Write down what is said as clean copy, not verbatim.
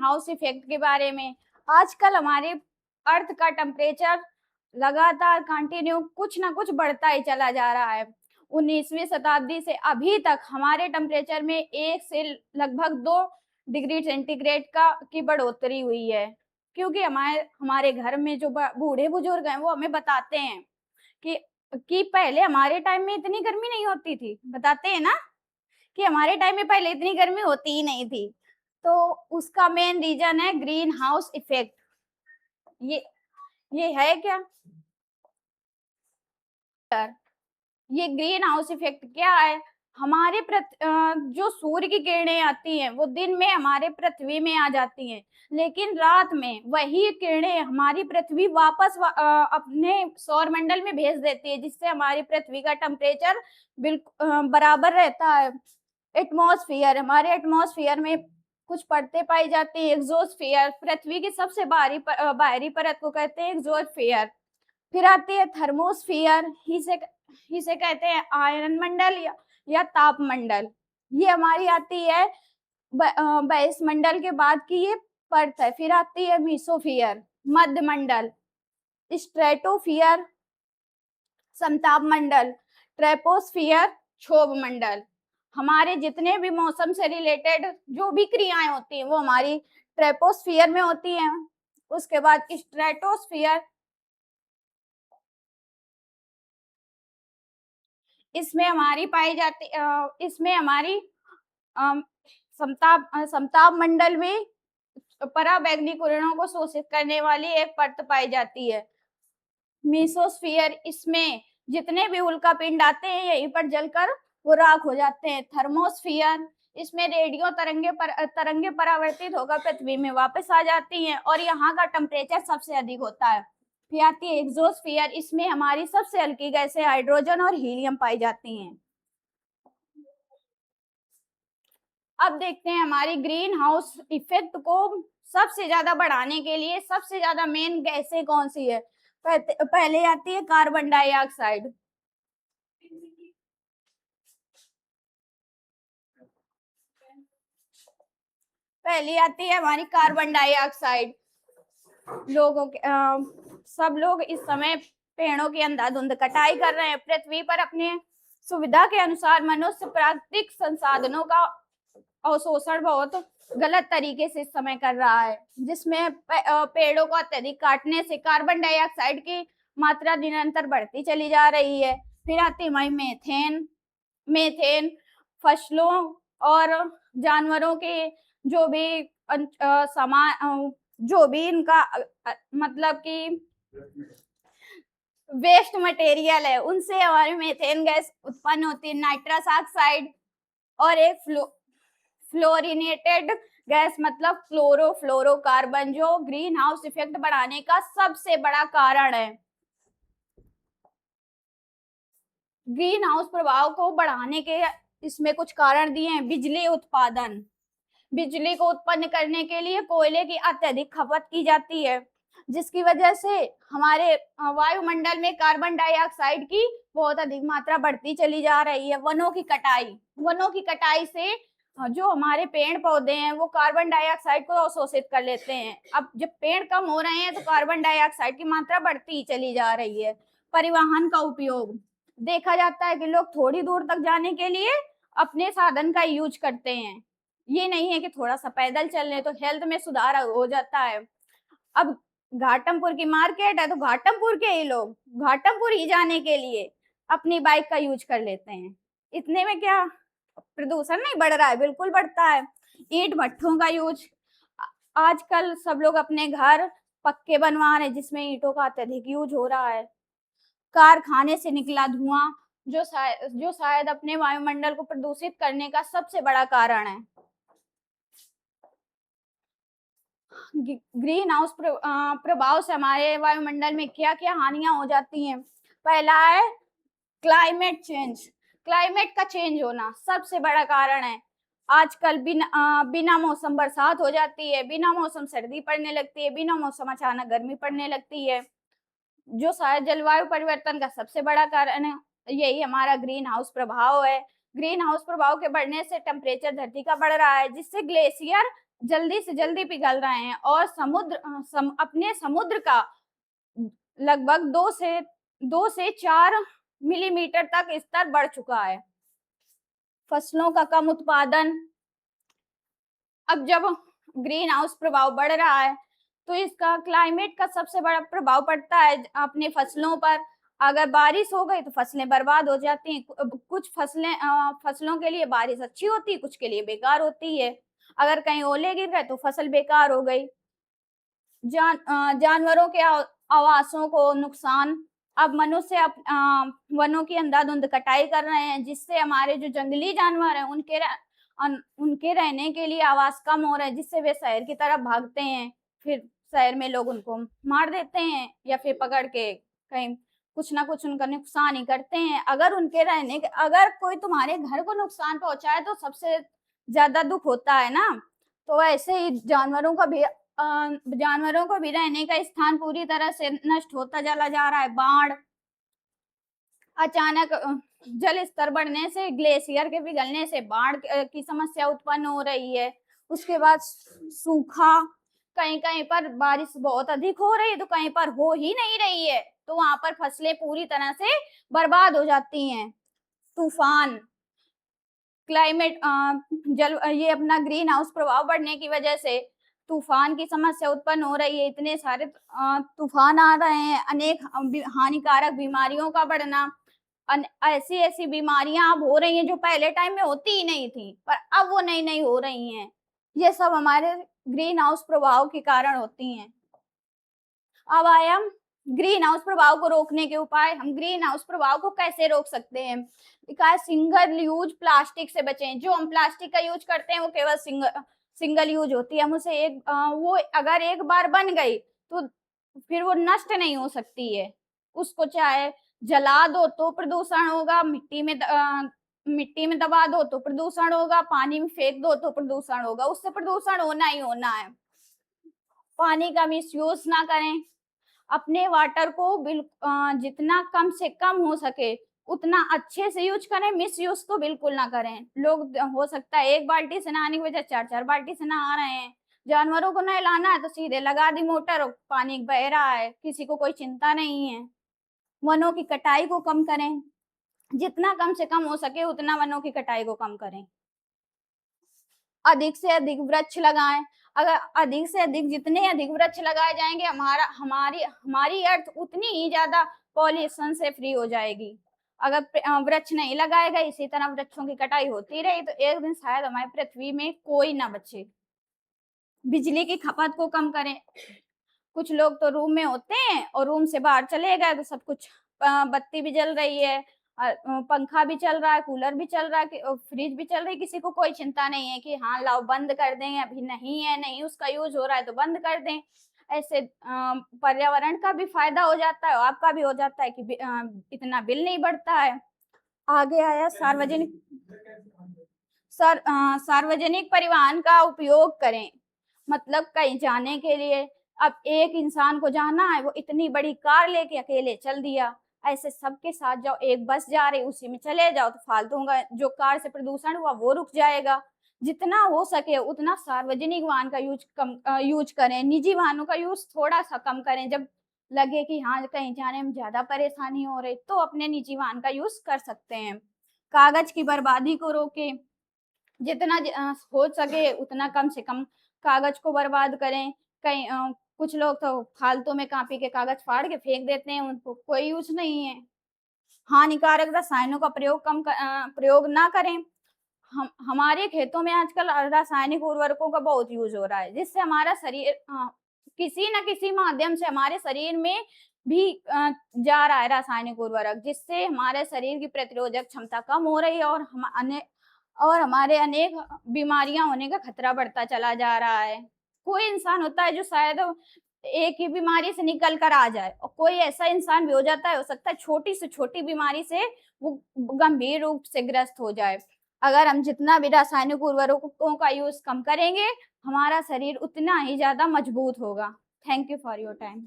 House effect के बारे में। आजकल हमारे अर्थ का टेम्परेचर लगातार कंटिन्यू कुछ ना कुछ बढ़ता ही चला जा रहा है। 19वीं शताब्दी से अभी तक हमारे टेम्परेचर में 1 से लगभग 2 डिग्री सेंटीग्रेड की बढ़ोतरी हुई है। क्योंकि हमारे घर में जो बूढ़े बुजुर्ग हैं वो हमें बताते हैं कि पहले हमारे टाइम में इतनी गर्मी नहीं होती थी। बताते हैं ना कि हमारे टाइम में पहले इतनी गर्मी होती ही नहीं थी। तो उसका मेन रीजन है ग्रीन हाउस इफेक्ट। ये ये है क्या? ये ग्रीन हाउस इफेक्ट क्या है? हमारे जो सूर्य की किरणें आती हैं वो दिन में हमारे पृथ्वी में आ जाती हैं, लेकिन रात में वही किरणें हमारी पृथ्वी वापस अपने सौर मंडल में भेज देती है, जिससे हमारी पृथ्वी का टेम्परेचर बिल्कुल बराबर रहता है। एटमॉस्फेयर, हमारे एटमॉस्फेयर में कुछ परतें पाई जाती है। एक्सोस्फेयर, पृथ्वी की सबसे बाहरी परत को कहते हैं एक्सोस्फेयर। फिर आती है थर्मोस्फियर, इसे कहते हैं आयन मंडल या ताप मंडल। ये हमारी आती है बहिष्मंडल के बाद की ये परत है। फिर आती है मीसोफियर, मध्य मंडल, स्ट्रेटोफियर, समताप मंडल, ट्रेपोस्फियर, क्षोभ मंडल। हमारे जितने भी मौसम से रिलेटेड जो भी क्रियाएं होती हैं वो हमारी ट्रेपोस्फियर में होती हैं। उसके बाद स्ट्रेटोस्फियर, इसमें हमारी पाई जाती इसमें हमारी समताप मंडल में पराबैंगनी किरणों को शोषित करने वाली एक परत पाई जाती है। मीसोस्फियर, इसमें जितने भी उल्कापिंड आते हैं यहीं पर जलकर वो राख हो जाते हैं। थर्मोस्फियर, इसमें रेडियो तरंगे परावर्तित होकर पृथ्वी में वापस आ जाती हैं और यहाँ का टेम्परेचर सबसे अधिक होता है। फिर आती है एक्सोस्फियर, इसमें हमारी सबसे हल्की गैसें हाइड्रोजन और हीलियम पाई जाती हैं। अब देखते हैं हमारी ग्रीन हाउस इफेक्ट को सबसे ज्यादा बढ़ाने के लिए सबसे ज्यादा मेन गैसें कौन सी है? पहले आती है कार्बन डाइऑक्साइड। पहली आती है हमारी कार्बन डाइऑक्साइड। सब लोग इस समय पेड़ों की अंधाधुंध कटाई कर रहे हैं। पृथ्वी पर अपने सुविधा के अनुसार मनुष्य प्राकृतिक संसाधनों का अवशोषण बहुत गलत तरीके से इस समय कर रहा है, जिसमें पेड़ों को अत्यधिक काटने से कार्बन डाइऑक्साइड की मात्रा निरंतर बढ़ती चली जा रही है। फिर आती है हमारी मेथेन फसलों और जानवरों के जो भी सामान जो भी इनका मतलब कि वेस्ट मटेरियल है उनसे हमारी मेथेन गैस उत्पन्न होती है। नाइट्रस ऑक्साइड और एक फ्लोरिनेटेड गैस मतलब क्लोरोफ्लोरोकार्बन, जो ग्रीन हाउस इफेक्ट बढ़ाने का सबसे बड़ा कारण है। ग्रीन हाउस प्रभाव को बढ़ाने के इसमें कुछ कारण दिए हैं। बिजली उत्पादन, बिजली को उत्पन्न करने के लिए कोयले की अत्यधिक खपत की जाती है, जिसकी वजह से हमारे वायुमंडल में कार्बन डाइऑक्साइड की बहुत अधिक मात्रा बढ़ती चली जा रही है। वनों की कटाई से जो हमारे पेड़ पौधे हैं वो कार्बन डाइऑक्साइड को अवशोषित कर लेते हैं। अब जब पेड़ कम हो रहे हैं तो कार्बन डाइऑक्साइड की मात्रा बढ़ती चली जा रही है। परिवहन का उपयोग, देखा जाता है कि लोग थोड़ी दूर तक जाने के लिए अपने साधन का यूज करते हैं। ये नहीं है कि थोड़ा सा पैदल चल रहे तो हेल्थ में सुधार हो जाता है। अब घाटमपुर की मार्केट है तो घाटमपुर के ही लोग घाटमपुर ही जाने के लिए अपनी बाइक का यूज कर लेते हैं। इतने में क्या प्रदूषण नहीं बढ़ रहा है? बिल्कुल बढ़ता है। ईंट भट्ठों का यूज, आजकल सब लोग अपने घर पक्के बनवा रहे हैं जिसमें ईंटों का अत्यधिक यूज हो रहा है। कारखाने से निकला धुआं जो शायद अपने वायुमंडल को प्रदूषित करने का सबसे बड़ा कारण है। ग्रीन हाउस प्रभाव से हमारे वायुमंडल में क्या क्या हानियां हो जाती हैं? पहला है क्लाइमेट का चेंज होना सबसे बड़ा कारण है। आजकल बिना मौसम बरसात हो जाती है, बिना मौसम सर्दी पड़ने लगती है, बिना मौसम अचानक गर्मी पड़ने लगती है, जो शायद जलवायु परिवर्तन का सबसे बड़ा कारण है। यही हमारा ग्रीन हाउस प्रभाव है। ग्रीन हाउस प्रभाव के बढ़ने से टेम्परेचर धरती का बढ़ रहा है, जिससे ग्लेशियर जल्दी से जल्दी पिघल रहे हैं और अपने समुद्र का लगभग 2 से 4 मिलीमीटर तक स्तर बढ़ चुका है। फसलों का कम उत्पादन। अब जब ग्रीन हाउस प्रभाव बढ़ रहा है तो इसका क्लाइमेट का सबसे बड़ा प्रभाव पड़ता है अपने फसलों पर। अगर बारिश हो गई तो फसलें बर्बाद हो जाती हैं। कुछ फसलों के लिए बारिश अच्छी होती है, कुछ के लिए बेकार होती है। अगर कहीं ओले गिर गए तो फसल बेकार हो गई। जानवरों के आवासों को नुकसान। अब मनुष्य वनों की अंधाधुंध कटाई कर रहे हैं, जिससे हमारे जो जंगली जानवर हैं उनके रहने के लिए आवास कम हो रहा है, जिससे वे शहर की तरफ भागते हैं। फिर शहर में लोग उनको मार देते हैं या फिर पकड़ के कहीं कुछ ना कुछ उनका नुकसान ही करते हैं। अगर कोई तुम्हारे घर को नुकसान पहुंचाए तो सबसे ज्यादा दुख होता है ना। तो ऐसे ही जानवरों को भी रहने का स्थान पूरी तरह से नष्ट होता चला जा रहा है। बाढ़, अचानक जल स्तर बढ़ने से, ग्लेशियर के पिघलने से बाढ़ की समस्या उत्पन्न हो रही है। उसके बाद सूखा, कहीं कहीं पर बारिश बहुत अधिक हो रही है तो कहीं पर हो ही नहीं रही है, तो वहां पर फसलें पूरी तरह से बर्बाद हो जाती हैं। तूफान, क्लाइमेट ये अपना ग्रीन हाउस प्रभाव बढ़ने की वजह से तूफान की समस्या उत्पन्न हो रही है। इतने सारे तूफान आ रहे हैं, अनेक हानिकारक बीमारियों का बढ़ना। ऐसी ऐसी बीमारियां अब हो रही हैं जो पहले टाइम में होती ही नहीं थी, पर अब वो नई नई हो रही हैं। ये सब हमारे ग्रीन हाउस प्रभाव के कारण होती हैं। अब आया ग्रीन हाउस प्रभाव को रोकने के उपाय। हम ग्रीन हाउस प्रभाव को कैसे रोक सकते हैं? सिंगल यूज प्लास्टिक से बचें। जो हम प्लास्टिक का यूज करते हैं वो केवल सिंगल यूज होती है। हम उसे वो अगर एक बार बन गई तो फिर वो नष्ट नहीं हो सकती है। उसको चाहे जला दो तो प्रदूषण होगा, मिट्टी में दबा दो तो प्रदूषण होगा, पानी में फेंक दो तो प्रदूषण होगा। उससे प्रदूषण होना ही होना है। पानी का मिसयूज ना करें। अपने वाटर को जितना कम से कम हो सके उतना अच्छे से यूज करें, मिस यूज तो बिल्कुल ना करें। लोग हो सकता है एक बाल्टी से नहाने की वजह 4-4 बाल्टी से नहा रहे हैं। जानवरों को नहलाना है तो सीधे लगा दी मोटर और पानी बह रहा है, किसी को कोई चिंता नहीं है। वनों की कटाई को कम करें, जितना कम से कम हो सके उतना वनों की कटाई को कम करें। अधिक से अधिक वृक्ष लगाएं। अगर अधिक से अधिक जितने अधिक वृक्ष लगाए जाएंगे हमारी अर्थ उतनी ही ज्यादा पॉल्यूशन से फ्री हो जाएगी। अगर वृक्ष नहीं लगाए गए, इसी तरह वृक्षों की कटाई होती रही तो एक दिन शायद हमारी पृथ्वी में कोई ना बचे। बिजली की खपत को कम करें। कुछ लोग तो रूम में होते हैं और रूम से बाहर चले गए तो सब कुछ बत्ती भी जल रही है, पंखा भी चल रहा है, कूलर भी चल रहा है, फ्रिज भी चल रही है। किसी को कोई चिंता नहीं है कि हाँ लाओ बंद कर दें, अभी नहीं है, नहीं उसका यूज हो रहा है तो बंद कर दें। ऐसे पर्यावरण का भी फायदा हो जाता है और आपका भी हो जाता है कि इतना बिल नहीं बढ़ता है। आगे आया सार्वजनिक परिवहन का उपयोग करें। मतलब कहीं जाने के लिए अब एक इंसान को जाना है, वो इतनी बड़ी कार लेके अकेले चल दिया। ऐसे सबके साथ जाओ, एक बस जा रही उसी में चले जाओ तो फालतू का जो कार से प्रदूषण हुआ वो रुक जाएगा। जितना हो सके उतना सार्वजनिक वाहन का यूज करें। निजी वाहनों का यूज थोड़ा सा कम करें। जब लगे कि हाँ कहीं जाने में ज्यादा परेशानी हो रही तो अपने निजी वाहन का यूज कर सकते हैं। कागज की बर्बादी को रोकें। जितना हो सके उतना कम से कम कागज को बर्बाद करें। कहीं कुछ लोग तो फालतू में कॉपी के कागज फाड़ के फेंक देते हैं, उनको कोई यूज नहीं है। हानिकारक रसायनों का प्रयोग ना करें। हमारे खेतों में आजकल रासायनिक उर्वरकों का बहुत यूज हो रहा है, जिससे हमारा शरीर किसी न किसी माध्यम से हमारे शरीर में भी जा रहा है रासायनिक उर्वरक, जिससे हमारे शरीर की प्रतिरोधक क्षमता कम हो रही है और हमारे अनेक बीमारियां होने का खतरा बढ़ता चला जा रहा है। कोई इंसान होता है जो शायद एक ही बीमारी से निकल कर आ जाए और कोई ऐसा इंसान भी हो जाता है, हो सकता है छोटी से छोटी बीमारी से वो गंभीर रूप से ग्रस्त हो जाए। अगर हम जितना भी रासायनिक उर्वरकों का यूज कम करेंगे, हमारा शरीर उतना ही ज्यादा मजबूत होगा। Thank you for your time.